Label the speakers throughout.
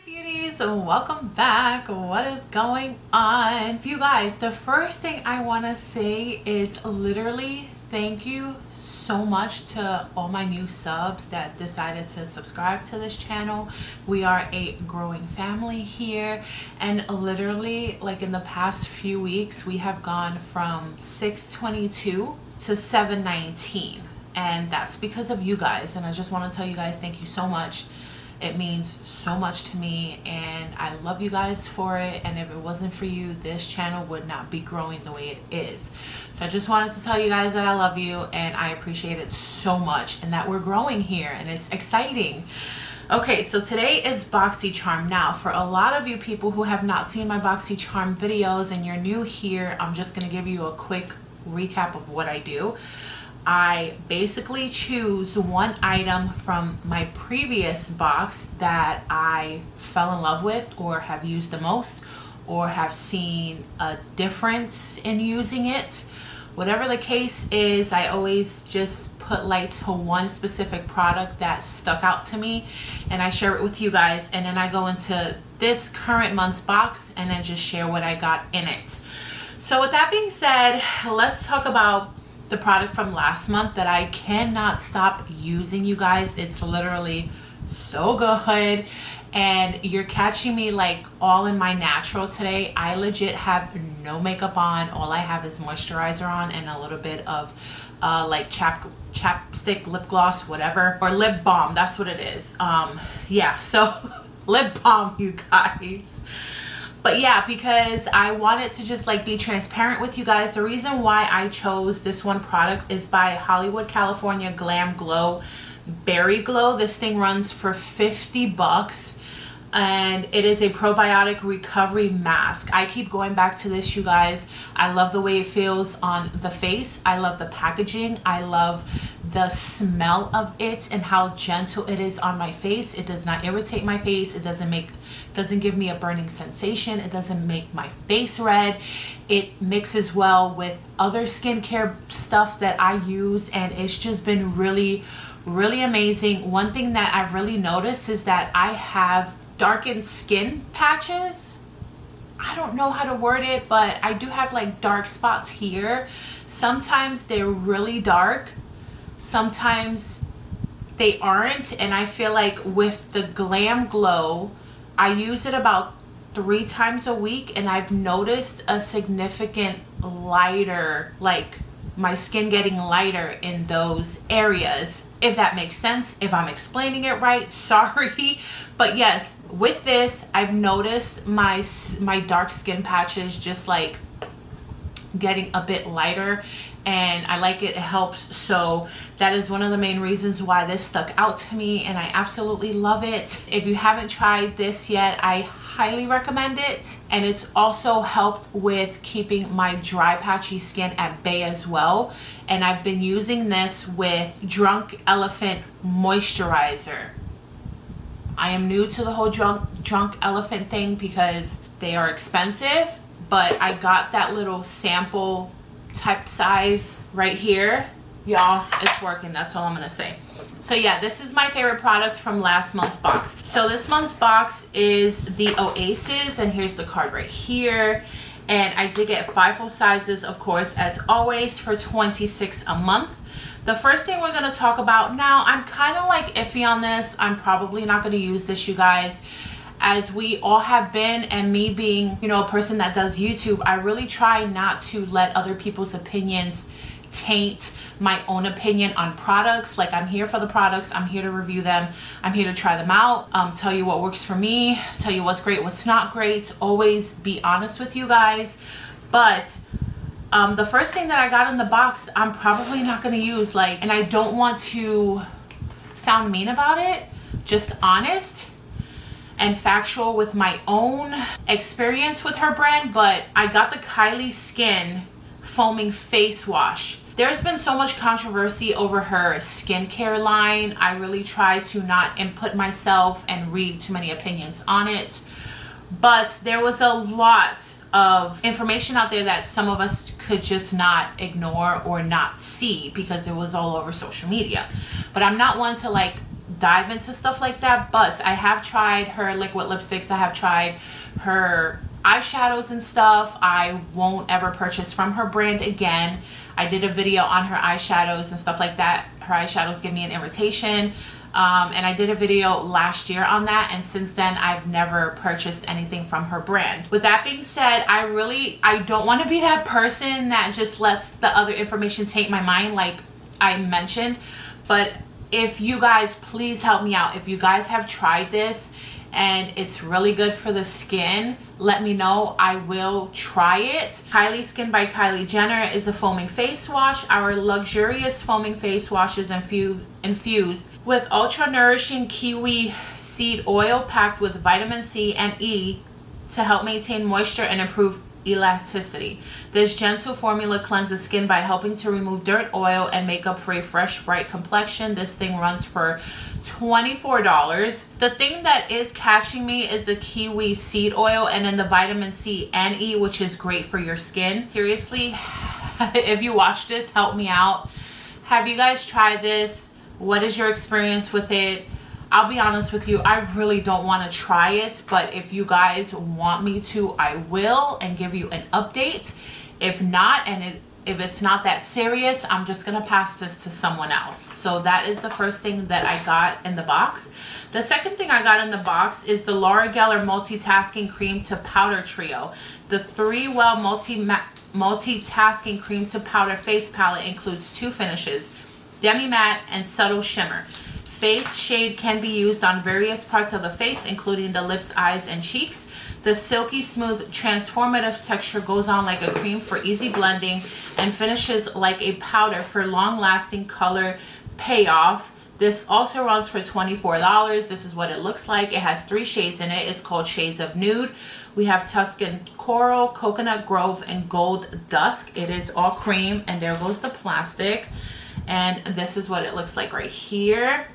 Speaker 1: Beauties, welcome back. What is going on, you guys? The first thing I want to say is literally thank you so much to all my new subs that decided to subscribe to this channel. We are a growing family here, and literally like in the past few weeks we have gone from 622 to 719, and that's because of you guys. And I just want to tell you guys thank you so much. It means so much to me and I love you guys for it, and if it wasn't for you, this channel would not be growing the way it is. So I just wanted to tell you guys that I love you and I appreciate it so much, and that we're growing here and it's exciting. Okay, so today is BoxyCharm. Now, for a lot of you people who have not seen my BoxyCharm videos and you're new here, I'm just going to give you a quick recap of what I do. I basically choose one item from my previous box that I fell in love with or have used the most or have seen a difference in using it. Whatever the case is, I always just put light to one specific product that stuck out to me and I share it with you guys, and then I go into this current month's box and then just share what I got in it. So with that being said, let's talk about the product from last month that I cannot stop using, you guys. It's literally so good, and you're catching me like all in my natural today. I legit have no makeup on. All I have is moisturizer on and a little bit of like chapstick, lip gloss, whatever, or lip balm. That's what it is. Yeah, so lip balm, you guys. But yeah, because I wanted to just like be transparent with you guys. The reason why I chose this one product is by Hollywood, California, Glam Glow Berry Glow. This thing runs for 50 bucks and it is a probiotic recovery mask. I keep going back to this, you guys. I love the way it feels on the face. I love the packaging. I love the smell of it and how gentle it is on my face. It does not irritate my face. It doesn't give me a burning sensation. It doesn't make my face red. It mixes well with other skincare stuff that I use, and it's just been really amazing. One thing that I've really noticed is that I have darkened skin patches. I don't know how to word it, but I do have like dark spots here. Sometimes they're really dark, sometimes they aren't, and I feel like with the Glam Glow, I use it about 3 times a week and I've noticed a significant lighter, like my skin getting lighter in those areas, if that makes sense. If I'm explaining it right, sorry. But yes, with this, I've noticed my dark skin patches just like getting a bit lighter, and I like it. It helps. So that is one of the main reasons why this stuck out to me, and I absolutely love it. If you haven't tried this yet, I highly recommend it. And it's also helped with keeping my dry patchy skin at bay as well. And I've been using this with Drunk Elephant moisturizer. I am new to the whole drunk elephant thing because they are expensive, but I got that little sample type size right here. Y'all, it's working. That's all I'm gonna say. So yeah, this is my favorite product from last month's box. So this month's box is the Oasis, and here's the card right here. And I did get 5 full sizes, of course, as always, for $26 a month. The first thing we're going to talk about now, I'm kind of like iffy on this. I'm probably not going to use this, you guys, as we all have been. And me being, you know, a person that does YouTube, I really try not to let other people's opinions taint my own opinion on products. Like, I'm here for the products. I'm here to review them. I'm here to try them out, tell you what works for me, tell you what's great, what's not great. Always be honest with you guys. But the first thing that I got in the box, I'm probably not going to use, like, and I don't want to sound mean about it, just honest and factual with my own experience with her brand. But I got the Kylie Skin foaming face wash. There's been so much controversy over her skincare line. I really try to not input myself and read too many opinions on it, but there was a lot of information out there that some of us could just not ignore or not see because it was all over social media. But I'm not one to like dive into stuff like that, but I have tried her liquid lipsticks. I have tried her eyeshadows and stuff. I won't ever purchase from her brand again. I did a video on her eyeshadows and stuff like that. Her eyeshadows give me an irritation. And I did a video last year on that, and since then I've never purchased anything from her brand. With that being said, I don't want to be that person that just lets the other information taint my mind like I mentioned. But if you guys, please help me out. If you guys have tried this and it's really good for the skin, let me know. I will try it. Kylie Skin by Kylie Jenner is a foaming face wash. Our luxurious foaming face wash is infused with ultra nourishing kiwi seed oil packed with vitamin C and E to help maintain moisture and improve elasticity. This gentle formula cleanses skin by helping to remove dirt, oil, and makeup for a fresh, bright complexion. This thing runs for $24. The thing that is catching me is the kiwi seed oil and then the vitamin C and E, which is great for your skin. Seriously, if you watch this, help me out. Have you guys tried this? What is your experience with it? I'll be honest with you, I really don't want to try it, but if you guys want me to, I will, and give you an update. If not, and if it's not that serious, I'm just going to pass this to someone else. So that is the first thing that I got in the box. The second thing I got in the box is the Laura Geller Multitasking Cream to Powder Trio. The 3-Well Multitasking Cream to Powder Face Palette includes 2 finishes, Demi Matte and Subtle Shimmer. Face shade can be used on various parts of the face, including the lips, eyes, and cheeks. The silky smooth transformative texture goes on like a cream for easy blending and finishes like a powder for long-lasting color payoff. This also runs for $24. This is what it looks like. It has 3 shades in it. It's called Shades of Nude. We have Tuscan Coral, Coconut Grove, and Gold Dusk. It is all cream, and there goes the plastic. And this is what it looks like right here.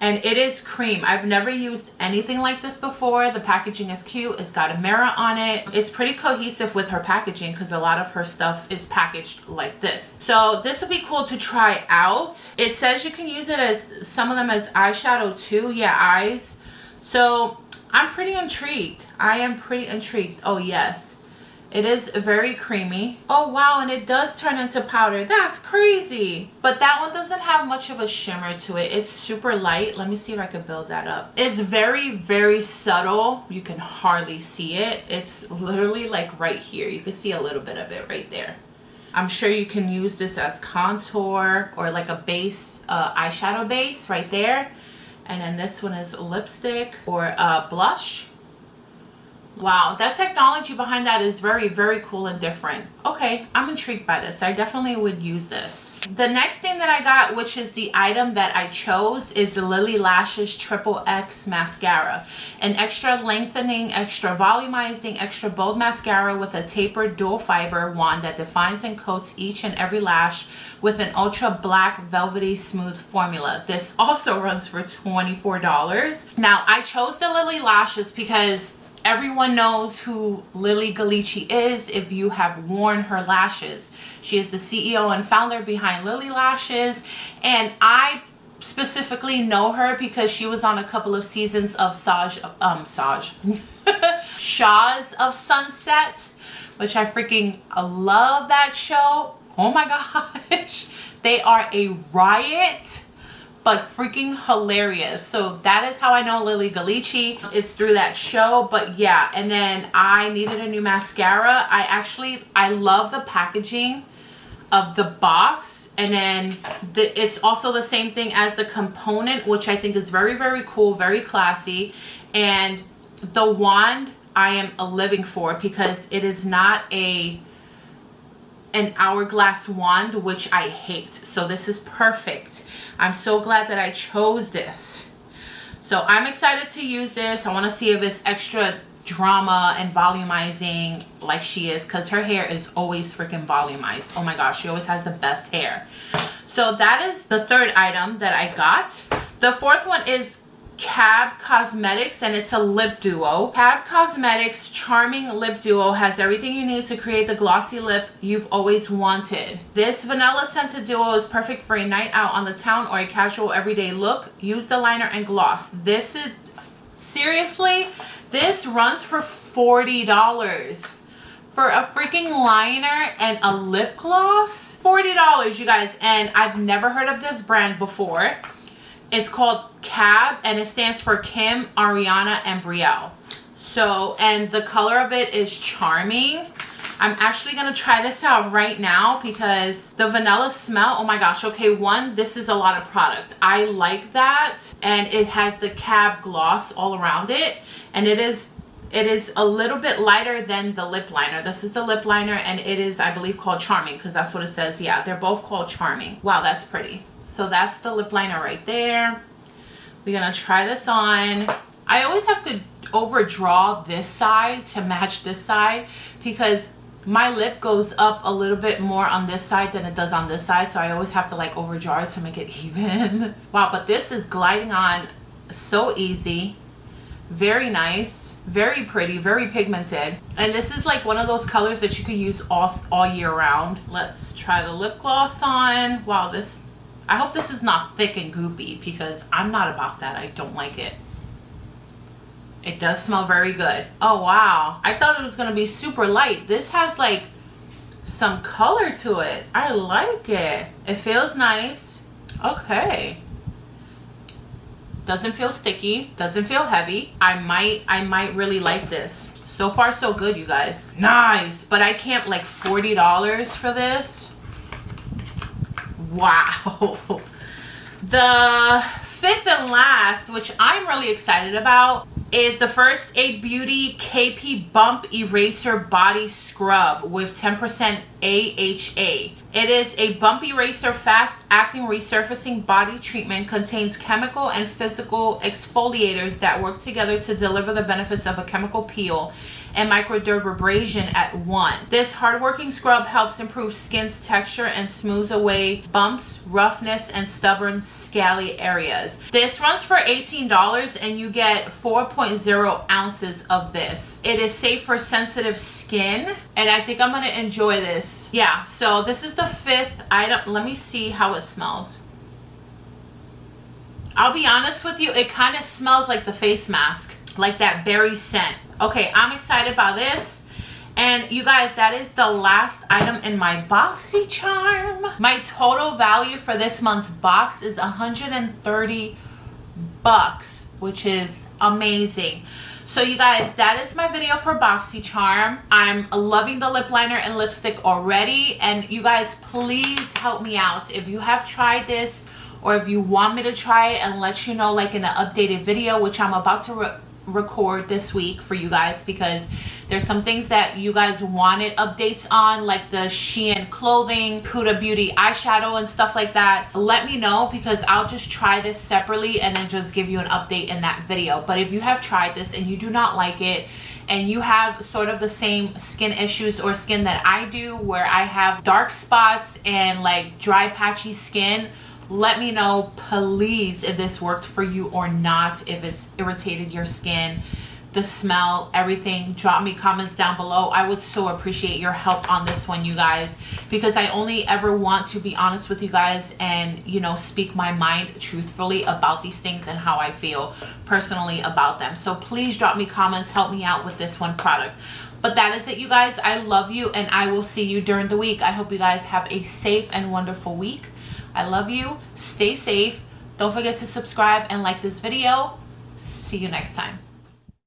Speaker 1: And it is cream. I've never used anything like this before. The packaging is cute. It's got a mirror on it. It's pretty cohesive with her packaging because a lot of her stuff is packaged like this. So this would be cool to try out. It says you can use it as, some of them as eyeshadow too. Yeah, eyes. So I'm pretty intrigued. I am pretty intrigued. Oh yes. It is very creamy. Oh wow, and it does turn into powder. That's crazy. But that one doesn't have much of a shimmer to it. It's super light. Let me see if I can build that up. It's very, very subtle. You can hardly see it. It's literally like right here. You can see a little bit of it right there. I'm sure you can use this as contour or like a base, eyeshadow base right there. And then this one is lipstick or blush. Wow, that technology behind that is very, very cool and different. Okay, I'm intrigued by this. I definitely would use this. The next thing that I got, which is the item that I chose, is the Lilly Lashes XXX Mascara. An extra lengthening, extra volumizing, extra bold mascara with a tapered dual fiber wand that defines and coats each and every lash with an ultra black velvety smooth formula. This also runs for $24. Now, I chose the Lilly Lashes because everyone knows who Lilly Lashes is if you have worn her lashes. She is the CEO and founder behind Lilly Lashes, and I specifically know her because she was on a couple of seasons of Shahs of Sunset, which I freaking love that show. Oh my gosh, they are a riot, but freaking hilarious. So that is how I know Lilly Lashes. It's through that show. But yeah, and then I needed a new mascara. I love the packaging of the box, and then it's also the same thing as the component, which I think is very, very cool, very classy. And the wand I am living for because it is not an hourglass wand, which I hate. So this is perfect. I'm so glad that I chose this. So I'm excited to use this. I want to see if it's extra drama and volumizing like she is, because her hair is always freaking volumized. Oh my gosh, she always has the best hair. So that is the third item that I got. The fourth one is Cab Cosmetics, and it's a lip duo. Cab Cosmetics Charming Lip Duo has everything you need to create the glossy lip you've always wanted. This vanilla scented duo is perfect for a night out on the town or a casual everyday look. Use the liner and gloss. This is, seriously, this runs for $40. For a freaking liner and a lip gloss? $40, you guys. And I've never heard of this brand before. It's called Cab, and it stands for Kim, Ariana, and Brielle. So, and the color of it is Charming. I'm actually going to try this out right now because the vanilla smell, oh my gosh. Okay, one, this is a lot of product. I like that. And it has the Cab gloss all around it. And it is a little bit lighter than the lip liner. This is the lip liner, and it is, I believe, called Charming because that's what it says. Yeah, they're both called Charming. Wow, that's pretty. So that's the lip liner right there. We're gonna try this on. I always have to overdraw this side to match this side because my lip goes up a little bit more on this side than it does on this side. So I always have to like overdraw it to make it even. Wow, but this is gliding on so easy. Very nice, very pretty, very pigmented. And this is like one of those colors that you could use all year round. Let's try the lip gloss on. Wow, this, I hope this is not thick and goopy because I'm not about that. I don't like it. It does smell very good. Oh, wow. I thought it was going to be super light. This has like some color to it. I like it. It feels nice. Okay. Doesn't feel sticky. Doesn't feel heavy. I might really like this. So far, so good, you guys. Nice. But I can't, like, $40 for this. Wow. The fifth and last, which I'm really excited about, is the First Aid Beauty KP Bump Eraser Body Scrub with 10% AHA. It is a bump eraser, fast-acting resurfacing body treatment, contains chemical and physical exfoliators that work together to deliver the benefits of a chemical peel and microdermabrasion at one. This hardworking scrub helps improve skin's texture and smooths away bumps, roughness, and stubborn, scaly areas. This runs for $18 and you get 4.0 ounces of this. It is safe for sensitive skin, and I think I'm gonna enjoy this. Yeah, so this is the fifth item. Let me see how it smells. I'll be honest with you, it kind of smells like the face mask, like that berry scent. Okay, I'm excited about this. And you guys, that is the last item in my BoxyCharm. My total value for this month's box is $130, which is amazing. So you guys, that is my video for BoxyCharm. I'm loving the lip liner and lipstick already. And you guys, please help me out. If you have tried this, or if you want me to try it and let you know, like in an updated video, which I'm about to record this week for you guys, because there's some things that you guys wanted updates on, like the Shein clothing, Huda Beauty eyeshadow and stuff like that. Let me know, because I'll just try this separately and then just give you an update in that video. But if you have tried this and you do not like it, and you have sort of the same skin issues or skin that I do, where I have dark spots and like dry patchy skin, let me know, please, if this worked for you or not, if it's irritated your skin, the smell, everything. Drop me comments down below. I would so appreciate your help on this one, you guys, because I only ever want to be honest with you guys and, you know, speak my mind truthfully about these things and how I feel personally about them. So please drop me comments, help me out with this one product. But that is it, you guys. I love you, and I will see you during the week. I hope you guys have a safe and wonderful week. I love you. Stay safe. Don't forget to subscribe and like this video. See you next time.